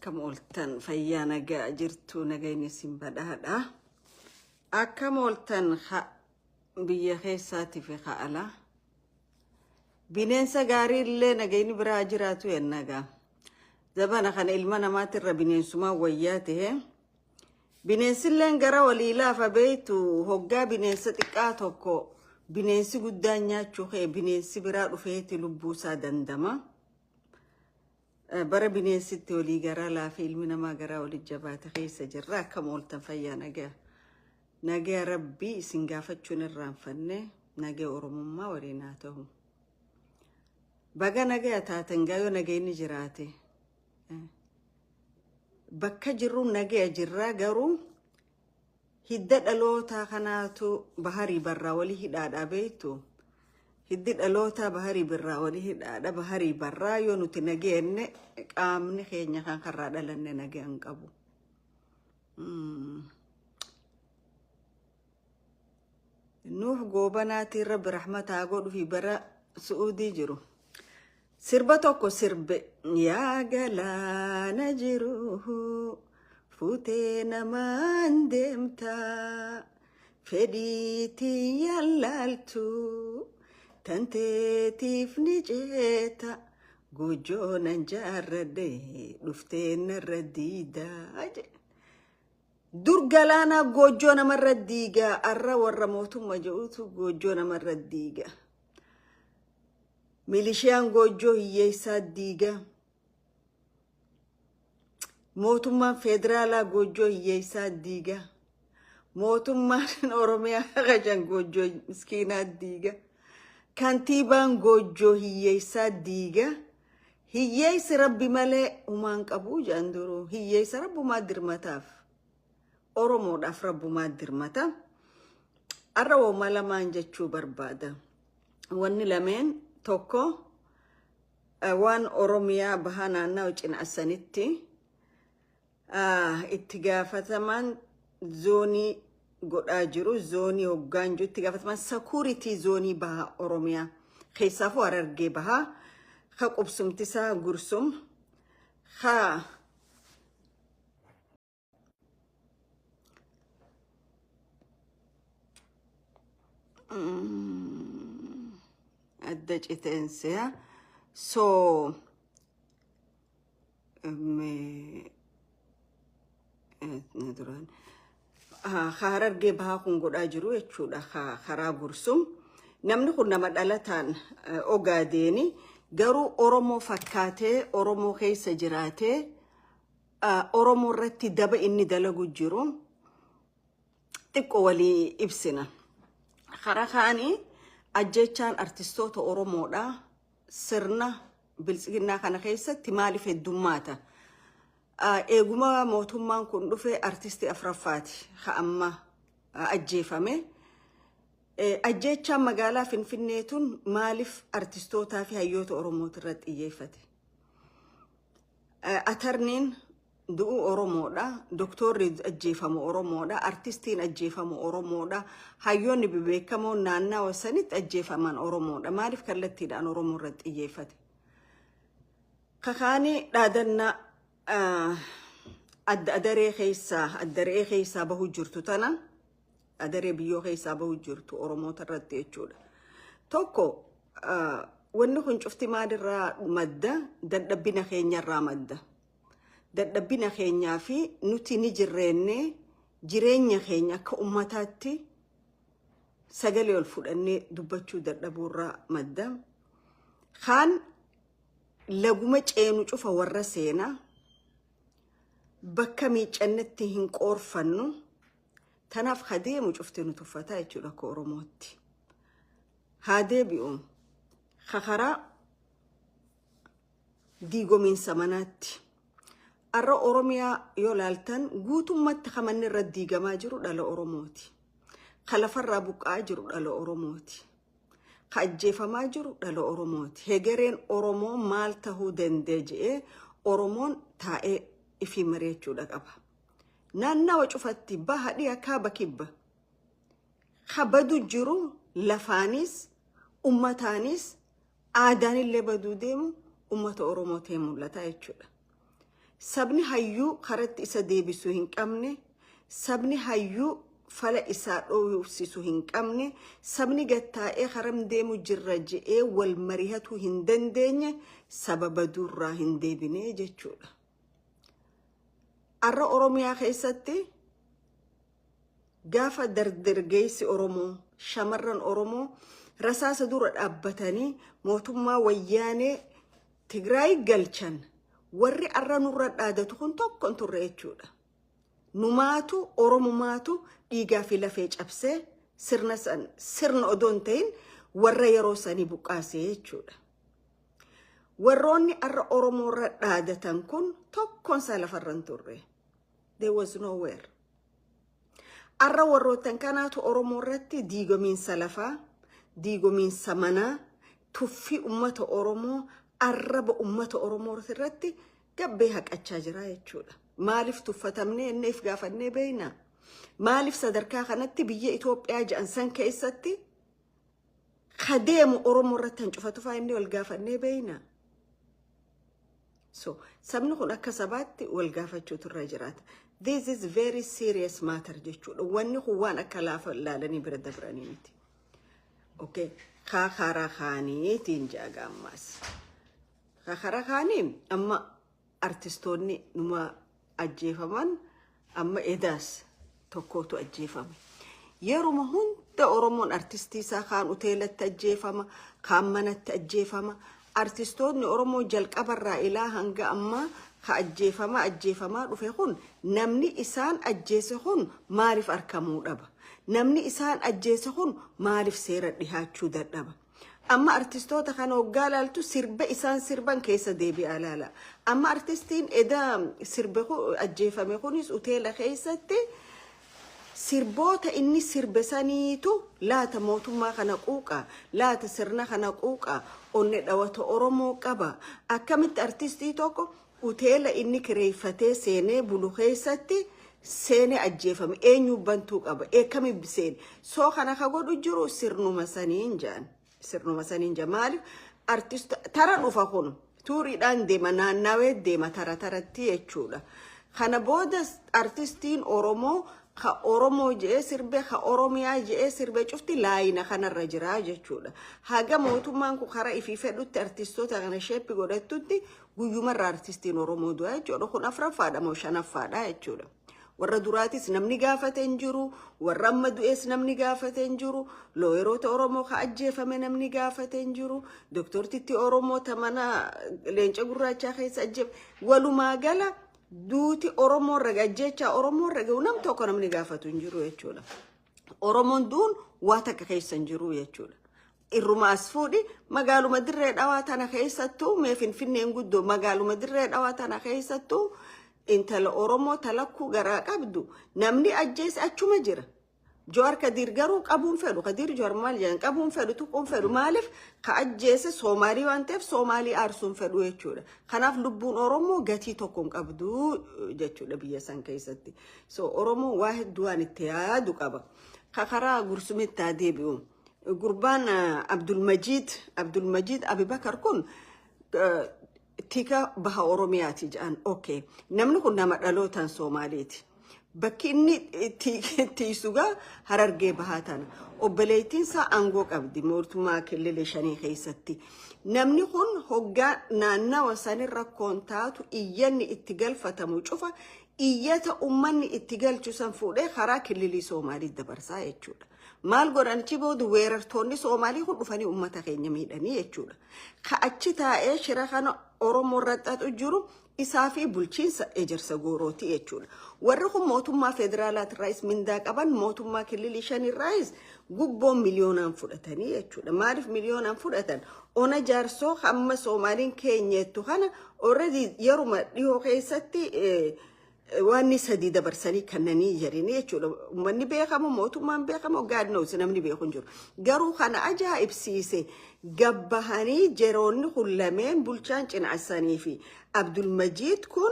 Akkam ooltan fayyaa nagaa jirtu nagayni simbadhaadha. Akkam ooltan biyya keessaati fi ala. Bineensa gaarii illee nagayni biraa jiraatu yennagaa. Zabana kana ilma namaatirra bineensuma wayyaa ta'e. Bineensilleen gara walii laafa beeytu hoggaa bineensa xiqqaa tokko bineensi guddaan nyaachuu kee bineensi biraa dhufeeti lubbuusaa dandama. Bara bineensitti walii garaa laafa ilmi namaa garaa walii jabaata keessa jirra. Akkam ooltan fayyaa nagaa. Nagaa rabbii isin gaafachuun irraanfanne nagaa oromummaa waliin haa ta'u. Baga nagaa taatan gaayoo nagayni jiraate. Bakka jirru nagaa jirraa garuu hidda dhaloota kanaatu baharii barraa walii hidhaadhaa beektu. Hiddi dhaloota baharii birraa walii hidhaadha baharii barraa yoo nuti nageenne qaamni keenya kan karraa dhalanne nagee hin qabu. Nuuf goobanaati rabbi rahmataa godhu fi bara Suudii jiru. Sirba tokko sirbe yaa galaana jiru fuutee namaan deemta fedhiitii yaalaaltu. Tanteetiif ni jeeta goojoonan jaarradhe dhuftee narra diidaa. Dur galaana goojoo namarra diigaa arra warra mootummaa jedhutu goojoo namarra diigaa. Milishiyaan goojoo hiyyeessaa diigaa. Mootummaan federaalaa goojoo hiyyeessaa diigaa. Mootummaan Oromiyaa qajan goojoo miskiinaa diigaa. Kantiibaan goojoo hiyyeessaa diiga. Hiyyeessi rabbi malee umaan qabu jaanduru. Hiyyeessa rabbumaa dirmataaf. Oromoodhaaf rabbumaa dirmata. Arra wooma lamaan jechuu barbaada. Wanni lameen tokko waan Oromiyaa bahaa naannaa cinaasanitti itti gaafataman zoonii godhaa jiru zoonii hoggaan jiru itti gaafataman security zoonii bahaa Oromiyaa keessaafuu Harargee bahaa ka qubsumtisaa Gursum ka adda citeensiyaa so duraan Harargee bahaa kun godhaa jiru jechuudha karaa Gursum. Namni kun nama dhalataan Ogaadeeni garuu Oromoo fakkaatee Oromoo keessa jiraatee Oromoo irratti daba inni dalagu jiru xiqqoo walii ibsina. Karaa kaanii ajjechaan artistoota Oromoodha sirna bilisiginnaa kana keessatti maaliif heddummaata? Eeguma mootummaan kun dhufe artisti afraffaati ha amma ajjeefame. Ajjechaan magaalaa Finfinneetun maaliif artistootaa fi hayyoota Oromooti irratti xiyyeeffate? Atarniin du'u Oromoodha, doktorri ajjeefamu Oromoodha, artistiin ajjeefamu Oromoodha, hayyoonni beekamoon naannawaa sanitti ajjeefaman Oromoodha. Maaliif kallattiidhaan Oromoo irratti xiyyeeffate? Kakaanii dhaadannaa adaree keessaa bahu jirtu tana adaree biyyoo keessaa bahu jirtu Oromoota irratti jechuudha. Tokko wanni kun cufti maalirraa madda? Dadhabbina keenyarraa madda. Dadhabbina keenyaa fi nuti ni jirreenne jireenya keenya akka ummataatti sagalee ol fudhannee dubbachuu dadhabuurraa madda. Kaan laguma ceenu cufa warra seenaa bakka miiccannetti hin qoorfannu tanaaf hadeemu cufte nu tuffataa jechuudha akka Oromootti. Hadeebi'u karaa diigomiinsa manaatti. Arra Oromiyaa yoo laaltan guutummatti kamanni irra diigamaa jiru dhala Oromooti. Kalafarraa buqqaa jiru dhala Oromooti. Ka ajjeefamaa jiru dhala Oromooti. Hegereen Oromoo maal tahuu danda'e jedhee Oromoon taa'ee ifi mari'achuudha qaba. Naannawa cufatti bahadhi akka bakibba. Kabadu jiru lafaanis ummataanis aadaan illee baduu deemu ummata Oromoo ta'e mul'ata jechuudha. sabni hayyuu karatti isa deebisuu hin qabne, sabni hayyuu fala isaa dhoowwisiisuu hin qabne, sabni gattaa'ee haram deemu jirra je'ee wal mari'atuu hin dandeenye sababa durraa hin deebine jechuudha. Arra Oromiyaa keessatti gaafa dardargeessi Oromoo, shamarran Oromoo rasaasa dura dhaabbatanii mootummaa wayyaanee Tigraay galchan warri arra nurra dhaadatu kun tokkon turre jechuudha. Numaatu Oromumaatu dhiigaa fi lafee cabsee sirna odoon ta'in warra yeroo sanii buqqaasee jechuudha. Warroonni arra Oromoorra dhaadatan kun tokkon saa lafarran turre. There was nowhere. Arra warrootan kanaatu Oromoorratti diigomiinsa lafaa, diigomiinsa manaa, tuffii ummata Oromoo, arraba ummata Oromoo irratti gabbee haqachaa jira jechuudha. Maaliif tuffatamnee inneef gaafannee beeyna? Maaliif sadarkaa kanatti biyya Itoophiyaa ja'an san keessatti kadeemu Oromoo irratti hancufatu fa'aa inni wal gaafannee beeyna? So, sabni kun akka sabaatti wal gaafachuutu irra jiraata. This is very serious matter jechuudha. Wanni kun waan akka laafa laalanii bira dabranii miti. Okay, kaakaraa kaaniitiin jaaga ammaas. Kaakaraa kaanii amma artistoonni numa ajjeefaman amma edaas tokkotu ajjeefame. Yeruma hunda Oromoon artistii isaa kaan hoteelatti ajjeefama, kaan manatti ajjeefama. Artistoonni Oromoo jalqabarraa ilaa hanga amma ka ajjeefamaa dhufe kun namni isaan ajjeese kun maaliif arkamuu dhaba? Namni isaan ajjeese kun maaliif seera dhihaachuu dadhaba? Amma artistoota kana hoggaa laaltu sirba isaan sirban keessa deebi'aa laala. Amma artistiin edaa sirbe ajjeefame kunis hoteela keessatti sirboota inni sirbe saniitu laata mootummaa kana quuqa, laata sirna kana quuqa, onne dhawata Oromoo qaba. Akkamitti artistii tokko hoteela inni kireeffatee seenee bulu keessatti seenee ajjeefame eenyu bantuu qaba? Eekami biseen soo kana ka godhu jiru sirnuma saniin jaan. Sirnuma saniin jaan maaliif artist tara dhufa kun tuuriidhaan deema naannawee deema taratti jechuudha. Kana booda artistiin Oromoo ka Oromoo jee sirbe ka Oromiyaa jee sirbe cufti laayina kanarra jira jechuudha. Haga mootummaan ku kara ifii fedhutti artistoota kana sheeppi godhattutti guyyumarra artistiin Oromoo du'a jechuudha. Kun afraffaadha moo shanaffaadha jechuudha. Warra duraatis namni gaafate hin jiru, warra amma du'ees namni gaafate hin jiru, looyeroota Oromoo ka ajjeefame namni gaafate hin jiru, doktortitti Oromoo tamana leenca gurraachaa keessa ajjeefame. Walumaa gala duuti Oromoo raga jecha Oromoo raga nam tokko namni gaafatu hin jiru jechuudha. Oromoon duun waa takka keessa hin jiru jechuudha. Irruma as fuudhi magaaluma dirree dhawaa tana keessattuu mee Finfinneen guddoo magaaluma dirree dhawaa tana keessattuu intala Oromoo talakkuu garaa qabdu namni ajjeese achuma jira. Joar Kadir garuu qabuun fedhu Kadir Joar maal jedhan qabuun fedhu tuquun fedhu maaliif ka ajjeese Soomaalii waan ta'eef Soomaalii aarsuun fedhu jechuudha. Kanaaf lubbuun Oromoo gatii tokkoon qabdu jechuudha biyya san keessatti. So Oromoo waa hedduu waan itti yaadu qaba. Karaa gursumitti haa deebi'u. Gurbaan Abdulmajid Abibakar kun tika baha Oromiyaati jedhan. Okay. Namni kun nama dhalootaan Soomaaliiti. Bakki inni tiisugaa Harargee bahaa tana. Obboleettiinsaa aangoo qabdi mootummaa killee shanii keessatti. Namni kun hoggaa naannawa sanirra rakkoon taatu iyyanni itti galfatamu cufa iyyata ummanni itti galchu san fuudhee karaa killee Soomaalii dabarsaa jechuudha. Maal godhanichi boodu weerartoonni Soomaalii kun dhufanii ummata keenya miidhanii jechuudha. Ka achi taa'ee shira kana Oromoo irratti jiru isaa fi bulchiinsa ejersa goorooti jechuudha. Warri kun mootummaa federaalaat irraayis mindaa qaban mootummaa kililii shan irraayis gubboon miliyoonaan fudhatanii jechuudha. Maaliif miliyoonaan fudhatan? Ona jaarsoo hamma Soomaaliin keenyettu kana already yeruma dhihoo keessatti waan sadii dabarsanii kannanii jirini jechuudha. Uummanni beekamu mootummaan beekamu God knows namni beeku hin jiru. Garuu kana ajaa'ibsiise gabbahanii jeroonni kun lameen bulchaan Cinaasanii fi Abdulmajid kun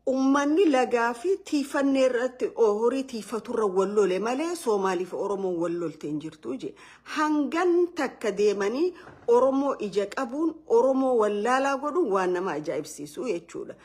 ummanni lagaa fi tiifannee irratti horii tiifaturra wallole malee Soomaaliif Oromoo wallolte hin jirtu je. Hangan takka deemanii Oromoo ija qabuun Oromoo wallaalaa godhuun waan nama ajaa'ibsiisu jechuudha.